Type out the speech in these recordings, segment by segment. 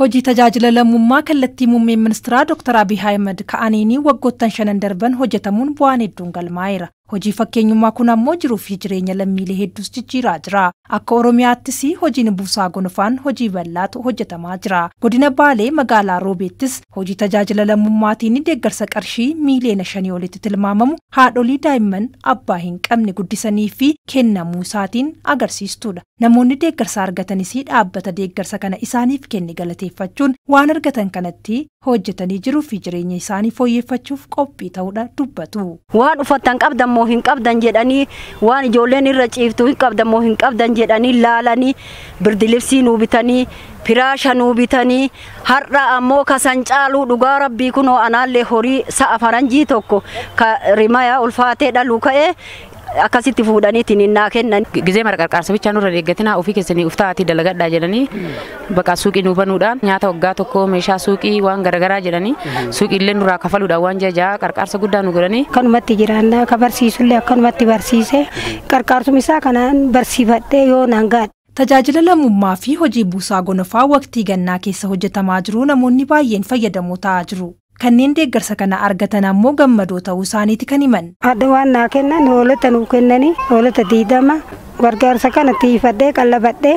Hojii tajaajila lammummaa kallattii muummee ministeeraa Dr. Abiy Ahmed ka'aniini waggoottan 5 darban hojjetamuun bu'aan hedduun galmaa'eera. Hojii fakkeenyummaa kun ammoo jiruu fi jireenya lammiilee hedduus jijjiiraa jira. Akka Oromiyaattis hojiin buusaa gonfaan hojii bal'aatu hojjetamaa jira. Godina Baalee magaalaa Roobeettis hojii tajaajila lammummaatiin deeggarsa qarshii miiliyoona 5 olitti tilmaamamu haadholii daa'imman abbaa hin qabne guddisanii fi kennamuu isaatiin agarsiistudha. Namoonni deeggarsa argatanis dhaabbata deeggarsa kana isaaniif kenne galateeffachuun waan argatan kanatti hojjetanii jiruu fi jireenya isaanii fooyyeffachuuf qophii ta'uudha dubbatu. Waan uffattan qabdan moo hin qabdan jedhanii waan ijoolleen irra ciiftu hin qabdan moo hin qabdan jedhanii laalanii birdilibsii nuu bitanii firaasha nuu bitanii har'a ammoo kasan caaluu dhugaa rabbii kunoo anaallee horii sa'a faranjii tokko ka rimaya ulfaatee dhaluu ka'ee akkasitti fuudhaniitiin innaa kennan. Gizee mara qarqaarsa bichaan irra deeggatina ofii keessanii uftaati dalagadhaa jedhanii bakka suuqii nu banuudhaan nyaata waggaa tokko meeshaa suuqii waan garagaraa jedhanii suuqiillee nurraa kafaluudhaan waan jajaa qarqaarsa guddaa nu godhanii. Kanumatti jiraannaa ka barsiisullee akkanumatti barsiise qarqaarsuma isaa kanaan barsiifadhee yoo nangaadha. Tajaajila lammummaa fi hojii buusaa gonfaa waqtii gannaa keessa hojjetamaa jiru namoonni baay'een fayyadamoo ta'aa jiru. Kanneen deeggarsa kana argatan ammoo gammadoo ta'uu isaaniiti kan himan. Adda waan naa kennan hoolota nuu kennanii hoolota 20 gargaarsa kana tiifadhee qallabadhee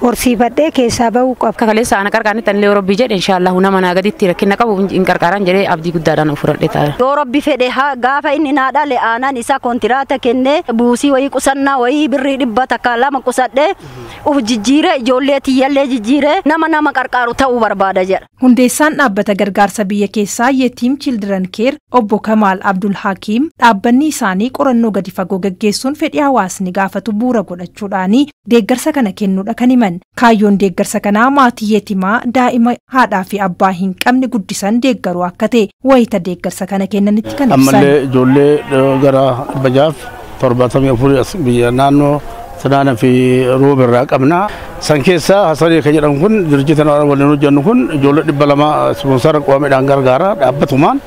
horsiifadhee keessaa bahuu qaba. Kaleessa ana qarqaarni tanlee Rabbi jedhe inshallah nama naa gaditti rakkina qabu hin qarqaaran jedhee abdii guddaadhaan furadhee ta'a. Yoo Rabbi fedhe gaafa inni naa dhale aanaan isaa kontiraata kennee buusii wayii qusannaa wayii birrii 200 qusadhee uf jijjiire ijoollee tiyyallee jijjiire nama qarqaaru ta'uu barbaada jedha. Hundeessaan dhaabbata gargaarsa biyya keessaa Yetim Children Care obbo Kamal Abdul Hakim dhaabbanni isaanii qorannoo gadi fagoo gaggeessuun fedhii hawaasni gaafatu bu'uura godhachuudhaani deeggarsa kana kennuudha kan himan. Kaayyoon deeggarsa kanaa maatii yetimaa daa'ima haadhaa fi abbaa hin qabne guddisan deeggaruu akka ta'e wayita deeggarsa kana kennanitti kan ibsan. Ammallee ijoollee gara bajaaf 74 biyya naannoo Sanaana fi Rooberraa qabna. San keessa Hasanee kan jedhamu kun dirjita waliin hojjennu kun ijoollee 200 sponsora qabameedhaan gargaara dhaabbatumaan.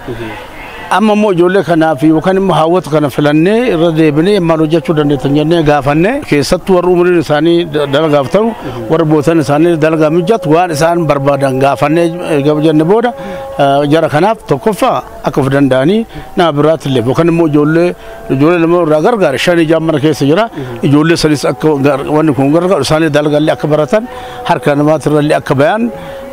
Amma immoo ijoollee kanaaf yookaan immoo hawwatu kana filannee irra deebinee maal hojjechuu dandeettan jennee gaafanne keessattuu warra umriin isaanii dalagaaf ta'u warra bootan isaanii dalagaa mijatu waan isaan barbaadan gaafannee jenne booda jara kanaaf tokkoffaa akka of danda'anii nama biraatti illee yookaan immoo ijoollee lama irraa gargaara 5 jaamana keessa jira ijoollee sanis akka wanni kun gargaaru isaanii dalagallee akka baratan harka namaatirrallee akka bayan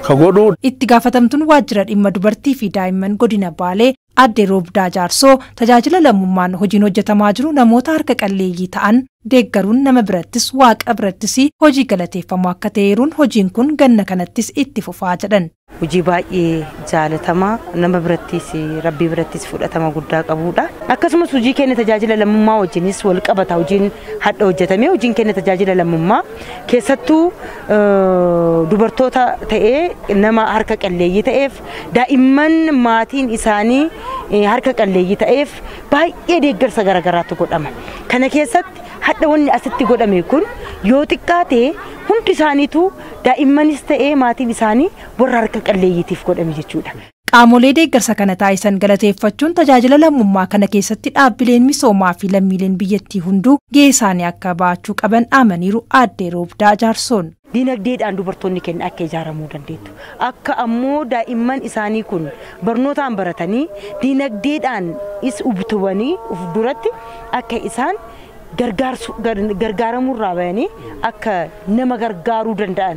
ka godhu. Itti gaafatamtuun waajjira dhimma dubartii fi daa'imman godina Baalee Adde Roobdaa Jaarsoo tajaajila lammummaan hojiin hojjetamaa jiru namoota harka qalleeyyii ta'an deeggaruun nama birattis waaqa birattis hojii galateeffamu akka ta'eeruun hojiin kun ganna kanattis itti fufaa jedhan. Hojii baay'ee jaalatamaa nama birattis rabbii birattis fudhatama guddaa qabudha. Akkasumas hojii keenya tajaajila lammummaa wajjinis wal qabata hojiin hadha hojjetamee hojiin keenya tajaajila lammummaa keessattuu dubartoota ta'ee nama harka qalleeyyii ta'eef daa'imman maatiin isaanii harka qalleeyyii ta'eef baay'ee deeggarsa garagaraatu godhama. Kana keessatti hadha wanni asitti godhame kun yoo xiqqaate hundi isaaniitu daa'immanis ta'ee maatiin isaanii warra harka qalleeyyiitiif godhame jechuudha. Qaamolee deeggarsa kana taasisan galateeffachuun tajaajila lammummaa kana keessatti dhaabbileen misoomaa fi lammiileen biyyattii hunduu gahee isaanii akka baachuu qaban dhaamaniiru Adde Roobdaa Jaarsoon. Dinagdeedhaan dubartoonni keenya akka ijaaramuu dandeettu. Akka ammoo daa'imman isaanii kun barnootaan baratanii dinagdeedhaan is ubutubanii uf duratti akka isaan gargaaramurraa bayanii akka nama gargaaruu danda'an.